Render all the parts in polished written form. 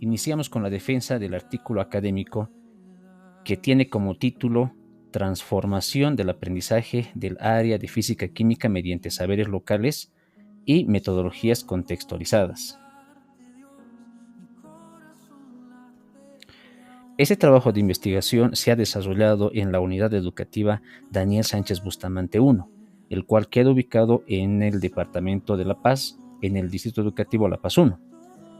Iniciamos con la defensa del artículo académico que tiene como título Transformación del aprendizaje del área de física-química mediante saberes locales y metodologías contextualizadas. Este trabajo de investigación se ha desarrollado en la unidad educativa Daniel Sánchez Bustamante I, el cual queda ubicado en el departamento de La Paz, en el distrito educativo La Paz I.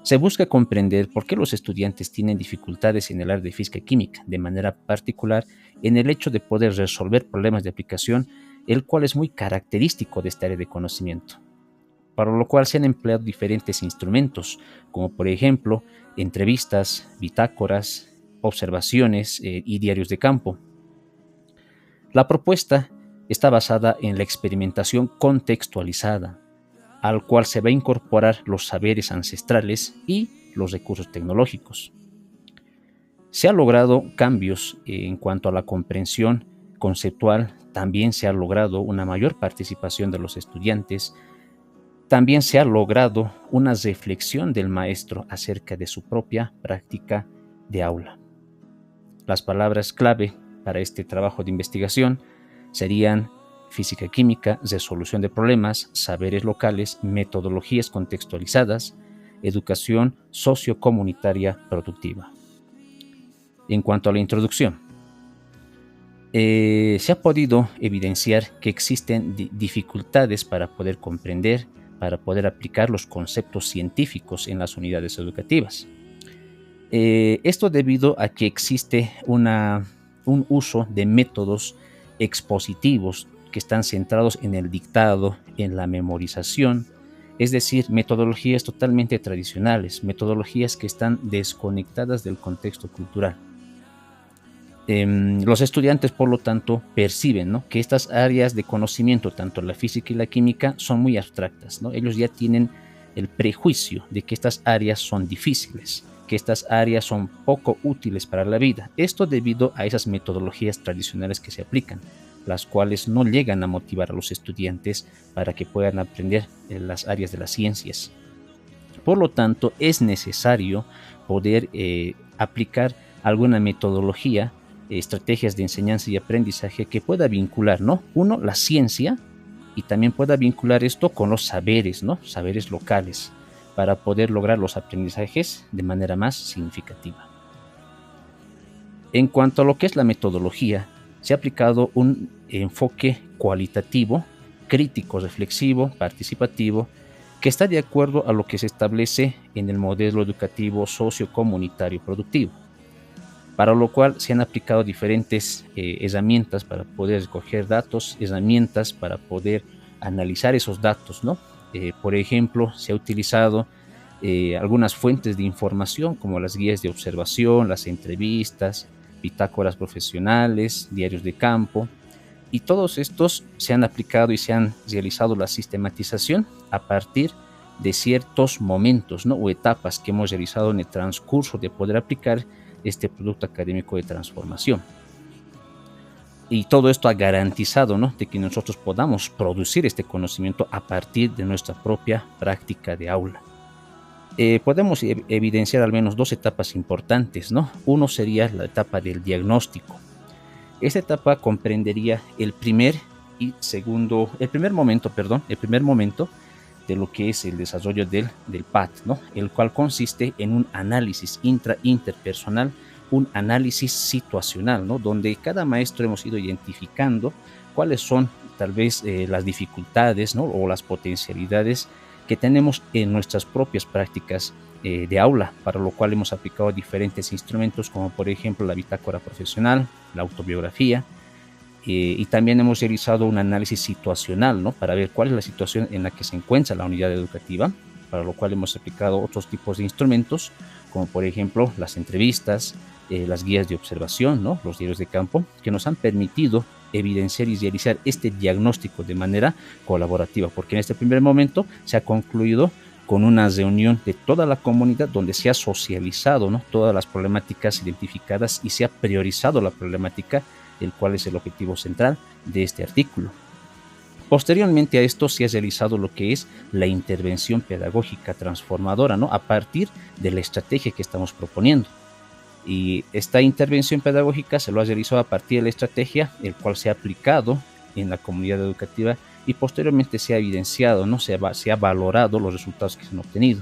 Se busca comprender por qué los estudiantes tienen dificultades en el área de física y química, de manera particular en el hecho de poder resolver problemas de aplicación, el cual es muy característico de esta área de conocimiento, para lo cual se han empleado diferentes instrumentos, como por ejemplo entrevistas, bitácoras, observaciones y diarios de campo. La propuesta está basada en la experimentación contextualizada, al cual se va a incorporar los saberes ancestrales y los recursos tecnológicos. Se han logrado cambios en cuanto a la comprensión conceptual, también se ha logrado una mayor participación de los estudiantes, también se ha logrado una reflexión del maestro acerca de su propia práctica de aula. Las palabras clave para este trabajo de investigación serían física-química, resolución de problemas, saberes locales, metodologías contextualizadas, educación sociocomunitaria productiva. En cuanto a la introducción, se ha podido evidenciar que existen dificultades para poder comprender, para poder aplicar los conceptos científicos en las unidades educativas. Esto debido a que existe un uso de métodos expositivos que están centrados en el dictado, en la memorización, es decir, metodologías totalmente tradicionales, metodologías que están desconectadas del contexto cultural. Los estudiantes, por lo tanto, perciben, ¿no?, que estas áreas de conocimiento, tanto la física y la química, son muy abstractas, ¿no? Ellos ya tienen el prejuicio de que estas áreas son difíciles, que estas áreas son poco útiles para la vida. Esto debido a esas metodologías tradicionales que se aplican, las cuales no llegan a motivar a los estudiantes para que puedan aprender en las áreas de las ciencias. Por lo tanto, es necesario poder aplicar alguna metodología, estrategias de enseñanza y aprendizaje que pueda vincular, ¿no?, uno, la ciencia, y también pueda vincular esto con los saberes, ¿no?, saberes locales, para poder lograr los aprendizajes de manera más significativa. En cuanto a lo que es la metodología, se ha aplicado un enfoque cualitativo, crítico, reflexivo, participativo, que está de acuerdo a lo que se establece en el modelo educativo sociocomunitario productivo, para lo cual se han aplicado diferentes herramientas para poder recoger datos, herramientas para poder analizar esos datos, ¿no? Por ejemplo, se ha utilizado algunas fuentes de información como las guías de observación, las entrevistas, bitácoras profesionales, diarios de campo, y todos estos se han aplicado y se han realizado la sistematización a partir de ciertos momentos, ¿no?, o etapas que hemos realizado en el transcurso de poder aplicar este producto académico de transformación. Y todo esto ha garantizado, ¿no?, de que nosotros podamos producir este conocimiento a partir de nuestra propia práctica de aula. Podemos evidenciar al menos dos etapas importantes, ¿no? Uno sería la etapa del diagnóstico. Esta etapa comprendería el primer momento de lo que es el desarrollo del PAT, ¿no?, el cual consiste en un análisis interpersonal, un análisis situacional, ¿no?, donde cada maestro hemos ido identificando cuáles son tal vez las dificultades, ¿no?, o las potencialidades que tenemos en nuestras propias prácticas de aula, para lo cual hemos aplicado diferentes instrumentos como por ejemplo la bitácora profesional, la autobiografía, y también hemos realizado un análisis situacional, ¿no?, para ver cuál es la situación en la que se encuentra la unidad educativa, para lo cual hemos aplicado otros tipos de instrumentos como por ejemplo las entrevistas, las guías de observación, ¿no?, los diarios de campo, que nos han permitido evidenciar y realizar este diagnóstico de manera colaborativa, porque en este primer momento se ha concluido con una reunión de toda la comunidad donde se ha socializado, ¿no?, todas las problemáticas identificadas y se ha priorizado la problemática, el cual es el objetivo central de este artículo. Posteriormente a esto se ha realizado lo que es la intervención pedagógica transformadora, ¿no? A partir de la estrategia que estamos proponiendo. Y esta intervención pedagógica se lo ha realizado a partir de la estrategia, el cual se ha aplicado en la comunidad educativa y posteriormente se ha evidenciado, ¿no? Se ha valorado los resultados que se han obtenido.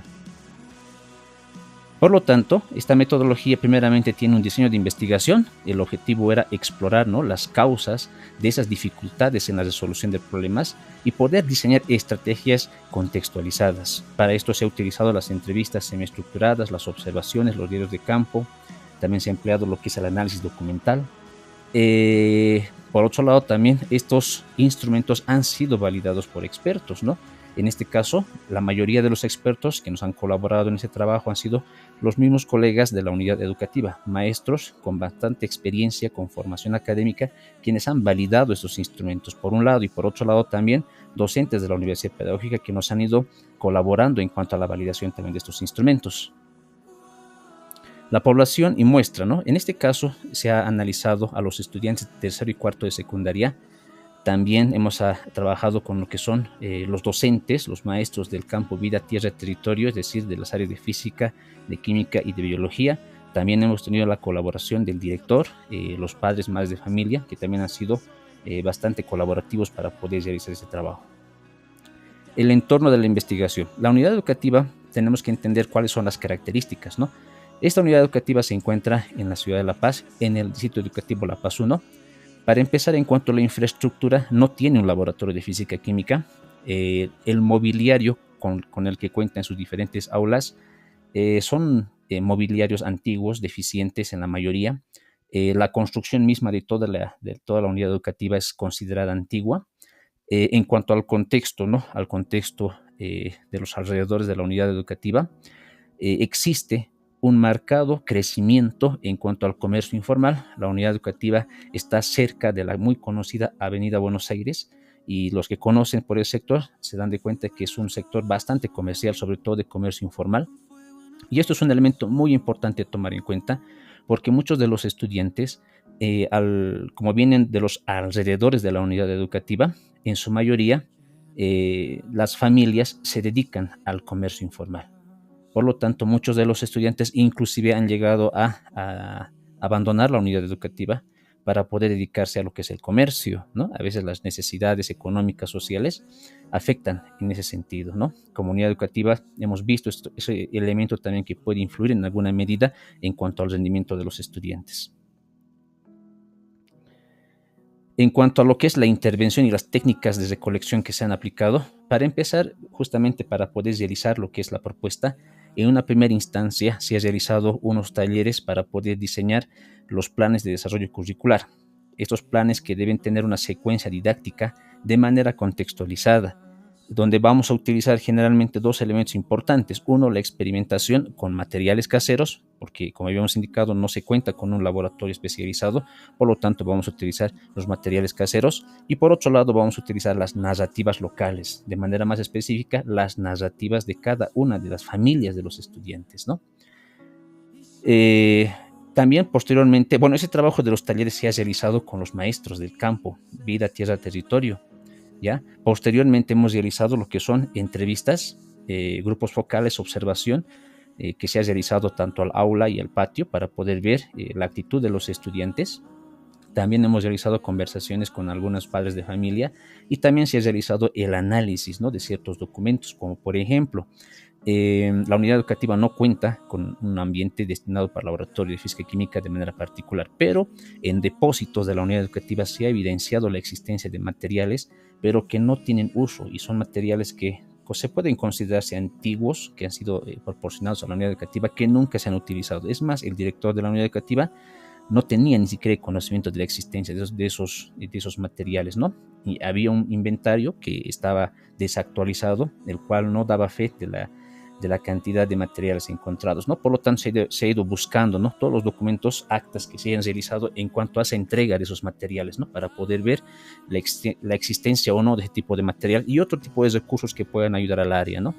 Por lo tanto, esta metodología primeramente tiene un diseño de investigación. El objetivo era explorar, ¿no?, las causas de esas dificultades en la resolución de problemas y poder diseñar estrategias contextualizadas. Para esto se ha utilizado las entrevistas semiestructuradas, las observaciones, los diarios de campo. También se ha empleado lo que es el análisis documental. Por otro lado, también estos instrumentos han sido validados por expertos, ¿no? En este caso, la mayoría de los expertos que nos han colaborado en este trabajo han sido los mismos colegas de la unidad educativa, maestros con bastante experiencia, con formación académica, quienes han validado estos instrumentos, por un lado, y por otro lado también docentes de la Universidad Pedagógica que nos han ido colaborando en cuanto a la validación también de estos instrumentos. La población y muestra, ¿no? En este caso se ha analizado a los estudiantes de tercero y cuarto de secundaria. También hemos trabajado con lo que son los docentes, los maestros del campo vida, tierra, territorio, es decir, de las áreas de física, de química y de biología. También hemos tenido la colaboración del director, los padres, madres de familia, que también han sido bastante colaborativos para poder realizar este trabajo. El entorno de la investigación. La unidad educativa tenemos que entender cuáles son las características, ¿no? Esta unidad educativa se encuentra en la ciudad de La Paz, en el distrito educativo La Paz 1. Para empezar, en cuanto a la infraestructura, no tiene un laboratorio de física química. El mobiliario con el que cuenta en sus diferentes aulas son mobiliarios antiguos, deficientes en la mayoría. La construcción misma de toda la unidad educativa es considerada antigua. En cuanto al contexto, ¿no? Al contexto de los alrededores de la unidad educativa, existe un marcado crecimiento en cuanto al comercio informal. La unidad educativa está cerca de la muy conocida Avenida Buenos Aires y los que conocen por el sector se dan de cuenta que es un sector bastante comercial, sobre todo de comercio informal. Y esto es un elemento muy importante a tomar en cuenta porque muchos de los estudiantes, como vienen de los alrededores de la unidad educativa, en su mayoría las familias se dedican al comercio informal. Por lo tanto, muchos de los estudiantes inclusive han llegado a abandonar la unidad educativa para poder dedicarse a lo que es el comercio, ¿no? A veces las necesidades económicas, sociales, afectan en ese sentido, ¿no? Como unidad educativa hemos visto ese elemento también que puede influir en alguna medida en cuanto al rendimiento de los estudiantes. En cuanto a lo que es la intervención y las técnicas de recolección que se han aplicado, para empezar, justamente para poder realizar lo que es la propuesta, en una primera instancia se han realizado unos talleres para poder diseñar los planes de desarrollo curricular. Estos planes que deben tener una secuencia didáctica de manera contextualizada, donde vamos a utilizar generalmente dos elementos importantes. Uno, la experimentación con materiales caseros, porque como habíamos indicado no se cuenta con un laboratorio especializado, por lo tanto vamos a utilizar los materiales caseros y por otro lado vamos a utilizar las narrativas locales, de manera más específica las narrativas de cada una de las familias de los estudiantes, ¿no? También posteriormente, bueno, ese trabajo de los talleres se ha realizado con los maestros del campo, vida, tierra, territorio, ¿ya? Posteriormente hemos realizado lo que son entrevistas, grupos focales, observación, que se ha realizado tanto al aula y al patio para poder ver la actitud de los estudiantes. También hemos realizado conversaciones con algunos padres de familia y también se ha realizado el análisis, ¿no?, de ciertos documentos, como por ejemplo, la unidad educativa no cuenta con un ambiente destinado para laboratorio de física y química de manera particular, pero en depósitos de la unidad educativa se ha evidenciado la existencia de materiales, pero que no tienen uso y son materiales que se pueden considerarse antiguos, que han sido proporcionados a la unidad educativa, que nunca se han utilizado. Es más, el director de la unidad educativa no tenía ni siquiera conocimiento de la existencia de esos materiales, ¿no? Y había un inventario que estaba desactualizado, el cual no daba fe de la cantidad de materiales encontrados, ¿no? Por lo tanto, se ha ido buscando, ¿no?, todos los documentos, actas que se hayan realizado en cuanto a esa entrega de esos materiales, ¿no?, para poder ver la existencia o no de ese tipo de material y otro tipo de recursos que puedan ayudar al área, ¿no?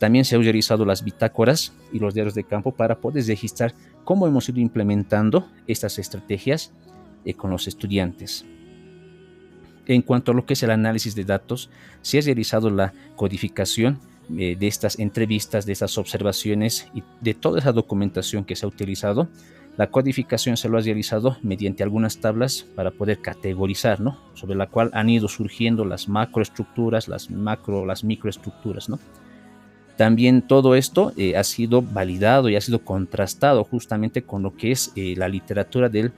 También se han realizado las bitácoras y los diarios de campo para poder registrar cómo hemos ido implementando estas estrategias con los estudiantes. En cuanto a lo que es el análisis de datos, se ha realizado la codificación de estas entrevistas, de estas observaciones y de toda esa documentación que se ha utilizado. La codificación se lo ha realizado mediante algunas tablas para poder categorizar, ¿no? Sobre la cual han ido surgiendo las macroestructuras, las microestructuras, ¿no? También todo esto ha sido validado y ha sido contrastado justamente con lo que es la literatura del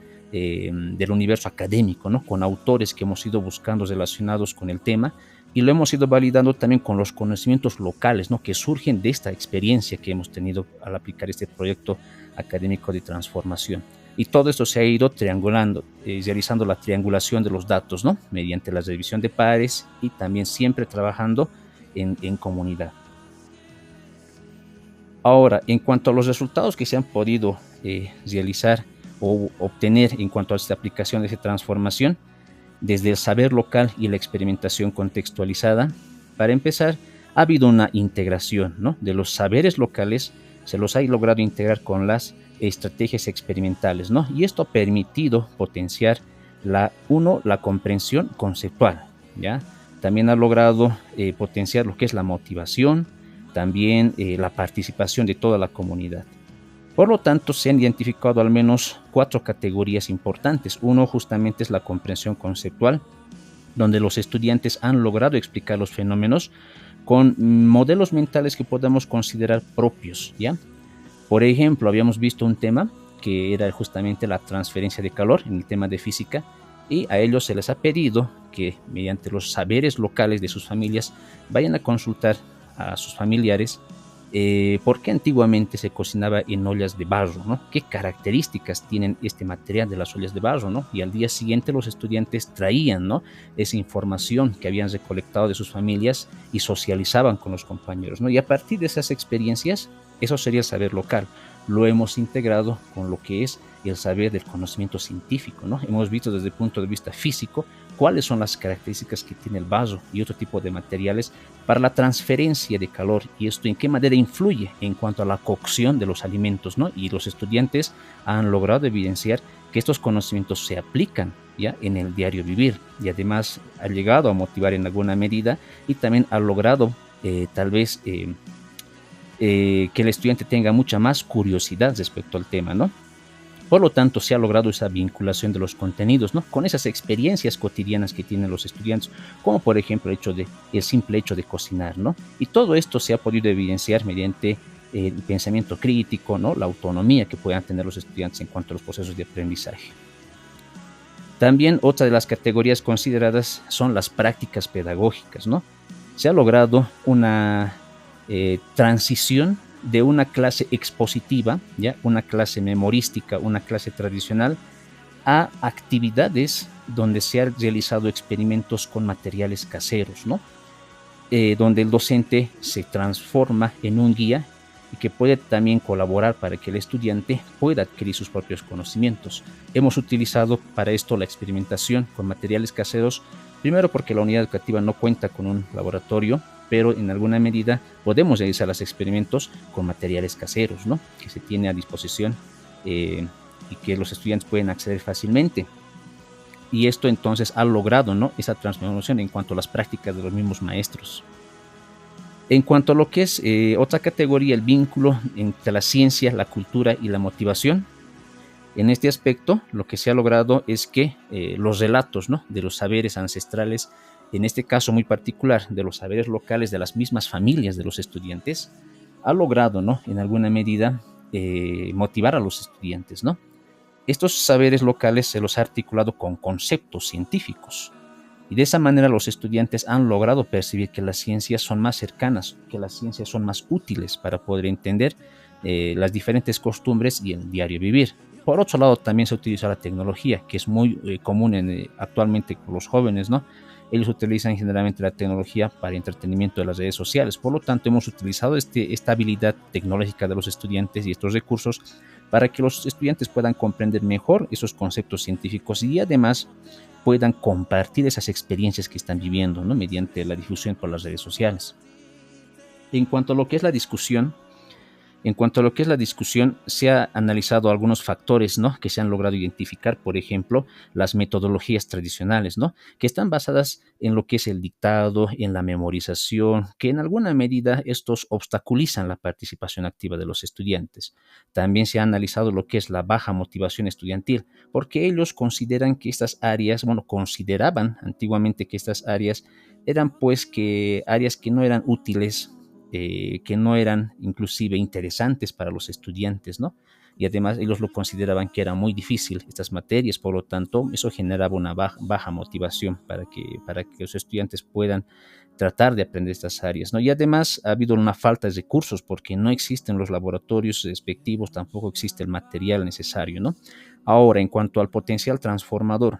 universo académico, ¿no? Con autores que hemos ido buscando relacionados con el tema, y lo hemos ido validando también con los conocimientos locales, ¿no? Que surgen de esta experiencia que hemos tenido al aplicar este proyecto académico de transformación. Y todo esto se ha ido triangulando, realizando la triangulación de los datos, ¿no? Mediante la revisión de pares y también siempre trabajando en comunidad. Ahora, en cuanto a los resultados que se han podido realizar o obtener en cuanto a esta aplicación de esta transformación, desde el saber local y la experimentación contextualizada, para empezar, ha habido una integración, ¿no? De los saberes locales, se los ha logrado integrar con las estrategias experimentales, ¿no? Y esto ha permitido potenciar la comprensión conceptual, ¿ya? También ha logrado potenciar lo que es la motivación, también la participación de toda la comunidad. Por lo tanto, se han identificado al menos 4 categorías importantes. Uno justamente es la comprensión conceptual, donde los estudiantes han logrado explicar los fenómenos con modelos mentales que podamos considerar propios, ¿ya? Por ejemplo, habíamos visto un tema que era justamente la transferencia de calor en el tema de física, y a ellos se les ha pedido que mediante los saberes locales de sus familias vayan a consultar a sus familiares por qué antiguamente se cocinaba en ollas de barro, ¿no? ¿Qué características tienen este material de las ollas de barro, ¿no? Y al día siguiente los estudiantes traían, ¿no? Esa información que habían recolectado de sus familias y socializaban con los compañeros, ¿no? Y a partir de esas experiencias, eso sería el saber local. Lo hemos integrado con lo que es el saber del conocimiento científico, ¿no? Hemos visto desde el punto de vista físico cuáles son las características que tiene el barro y otro tipo de materiales para la transferencia de calor, y esto en qué manera influye en cuanto a la cocción de los alimentos, ¿no? Y los estudiantes han logrado evidenciar que estos conocimientos se aplican ya en el diario vivir, y además ha llegado a motivar en alguna medida y también ha logrado tal vez que el estudiante tenga mucha más curiosidad respecto al tema, ¿no? Por lo tanto, se ha logrado esa vinculación de los contenidos, ¿no? Con esas experiencias cotidianas que tienen los estudiantes, como por ejemplo el simple hecho de cocinar, ¿no? Y todo esto se ha podido evidenciar mediante el pensamiento crítico, ¿no? La autonomía que puedan tener los estudiantes en cuanto a los procesos de aprendizaje. También otra de las categorías consideradas son las prácticas pedagógicas, ¿no? Se ha logrado una transición de una clase expositiva, ¿ya? Una clase memorística, una clase tradicional, a actividades donde se han realizado experimentos con materiales caseros, ¿no? Donde el docente se transforma en un guía y que puede también colaborar para que el estudiante pueda adquirir sus propios conocimientos. Hemos utilizado para esto la experimentación con materiales caseros, primero porque la unidad educativa no cuenta con un laboratorio, pero en alguna medida podemos realizar los experimentos con materiales caseros, ¿no? Que se tiene a disposición y que los estudiantes pueden acceder fácilmente. Y esto entonces ha logrado, ¿no? Esa transformación en cuanto a las prácticas de los mismos maestros. En cuanto a lo que es otra categoría, el vínculo entre la ciencia, la cultura y la motivación, en este aspecto lo que se ha logrado es que los relatos, ¿no? De los saberes ancestrales, en este caso muy particular de los saberes locales de las mismas familias de los estudiantes, ha logrado, ¿no? En alguna medida motivar a los estudiantes, ¿no? Estos saberes locales se los ha articulado con conceptos científicos, y de esa manera los estudiantes han logrado percibir que las ciencias son más cercanas, que las ciencias son más útiles para poder entender las diferentes costumbres y el diario vivir. Por otro lado, también se utiliza la tecnología, que es muy común actualmente con los jóvenes, ¿no? Ellos utilizan generalmente la tecnología para entretenimiento de las redes sociales. Por lo tanto, hemos utilizado esta habilidad tecnológica de los estudiantes y estos recursos para que los estudiantes puedan comprender mejor esos conceptos científicos y además puedan compartir esas experiencias que están viviendo, ¿no? Mediante la difusión por las redes sociales. En cuanto a lo que es la discusión, En cuanto a lo que es la discusión, se ha analizado algunos factores, ¿no?, que se han logrado identificar, por ejemplo, las metodologías tradicionales, ¿no?, que están basadas en lo que es el dictado, en la memorización, que en alguna medida estos obstaculizan la participación activa de los estudiantes. También se ha analizado lo que es la baja motivación estudiantil, porque ellos consideran que estas áreas, bueno, consideraban antiguamente que estas áreas eran pues que áreas que no eran útiles, que no eran inclusive interesantes para los estudiantes, ¿no? Y además ellos lo consideraban que era muy difícil estas materias, por lo tanto eso generaba una baja motivación para que los estudiantes puedan tratar de aprender estas áreas, ¿no? Y además ha habido una falta de recursos porque no existen los laboratorios respectivos, tampoco existe el material necesario, ¿no? Ahora, en cuanto al potencial transformador,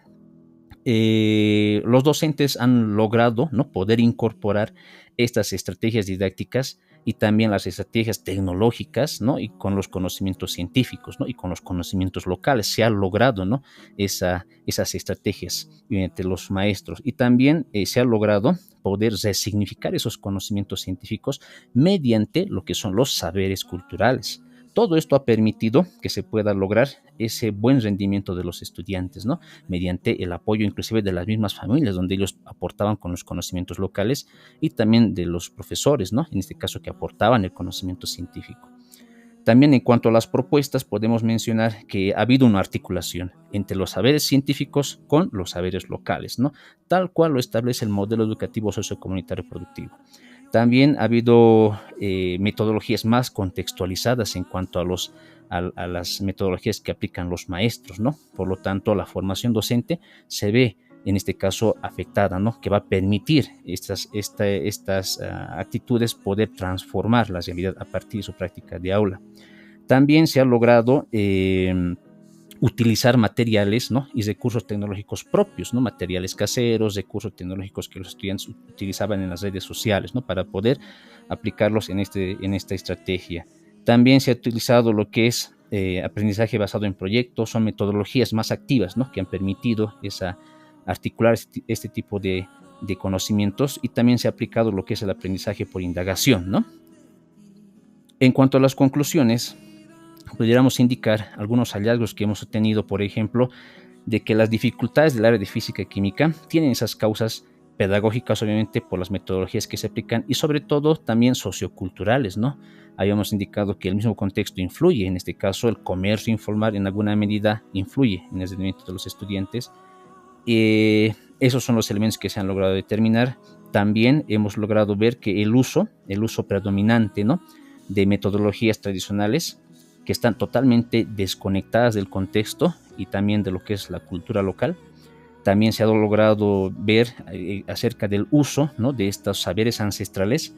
los docentes han logrado, ¿no?, poder incorporar estas estrategias didácticas y también las estrategias tecnológicas, ¿no?, y con los conocimientos científicos, ¿no?, y con los conocimientos locales. Se ha logrado, ¿no?, esas estrategias entre los maestros, y también se ha logrado poder resignificar esos conocimientos científicos mediante lo que son los saberes culturales. Todo esto ha permitido que se pueda lograr ese buen rendimiento de los estudiantes, ¿no?, mediante el apoyo inclusive de las mismas familias, donde ellos aportaban con los conocimientos locales, y también de los profesores, ¿no?, en este caso, que aportaban el conocimiento científico. También en cuanto a las propuestas, podemos mencionar que ha habido una articulación entre los saberes científicos con los saberes locales, ¿no?, tal cual lo establece el modelo educativo sociocomunitario productivo. También ha habido metodologías más contextualizadas en cuanto a las metodologías que aplican los maestros, ¿no? Por lo tanto, la formación docente se ve en este caso afectada, ¿no?, que va a permitir estas actitudes poder transformar la realidad a partir de su práctica de aula. También se ha logrado utilizar materiales, ¿no?, y recursos tecnológicos propios, ¿no?, materiales caseros, recursos tecnológicos que los estudiantes utilizaban en las redes sociales, ¿no?, para poder aplicarlos en esta estrategia. También se ha utilizado lo que es aprendizaje basado en proyectos, son metodologías más activas, ¿no?, que han permitido articular este tipo de conocimientos, y también se ha aplicado lo que es el aprendizaje por indagación, ¿no? En cuanto a las conclusiones, pudiéramos indicar algunos hallazgos que hemos tenido, por ejemplo, de que las dificultades del área de física y química tienen esas causas pedagógicas, obviamente, por las metodologías que se aplican, y sobre todo también socioculturales, ¿no? Habíamos indicado que el mismo contexto influye, en este caso el comercio informal en alguna medida influye en el rendimiento de los estudiantes. Esos son los elementos que se han logrado determinar. También hemos logrado ver que el uso predominante, ¿no?, de metodologías tradicionales que están totalmente desconectadas del contexto y también de lo que es la cultura local. También se ha logrado ver acerca del uso, ¿no?, de estos saberes ancestrales,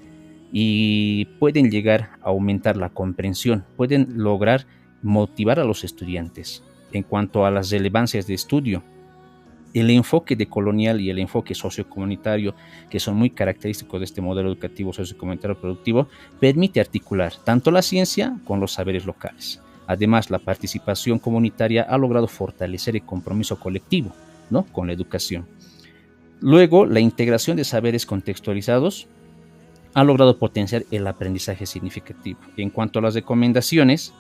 y pueden llegar a aumentar la comprensión, pueden lograr motivar a los estudiantes. En cuanto a las relevancias de estudio, el enfoque decolonial y el enfoque sociocomunitario, que son muy característicos de este modelo educativo sociocomunitario productivo, permite articular tanto la ciencia con los saberes locales. Además, la participación comunitaria ha logrado fortalecer el compromiso colectivo, ¿no?, con la educación. Luego, la integración de saberes contextualizados ha logrado potenciar el aprendizaje significativo. En cuanto a las recomendaciones,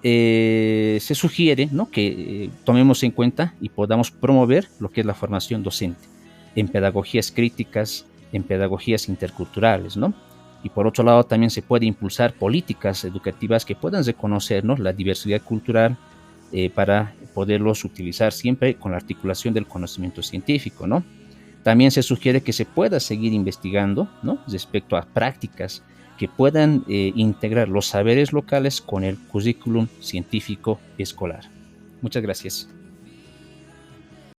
se sugiere, ¿no?, que tomemos en cuenta y podamos promover lo que es la formación docente en pedagogías críticas, en pedagogías interculturales, ¿no? Y por otro lado, también se puede impulsar políticas educativas que puedan reconocer, ¿no?, la diversidad cultural, para poderlos utilizar siempre con la articulación del conocimiento científico, ¿no? También se sugiere que se pueda seguir investigando, ¿no?, respecto a prácticas que puedan integrar los saberes locales con el currículum científico escolar. Muchas gracias.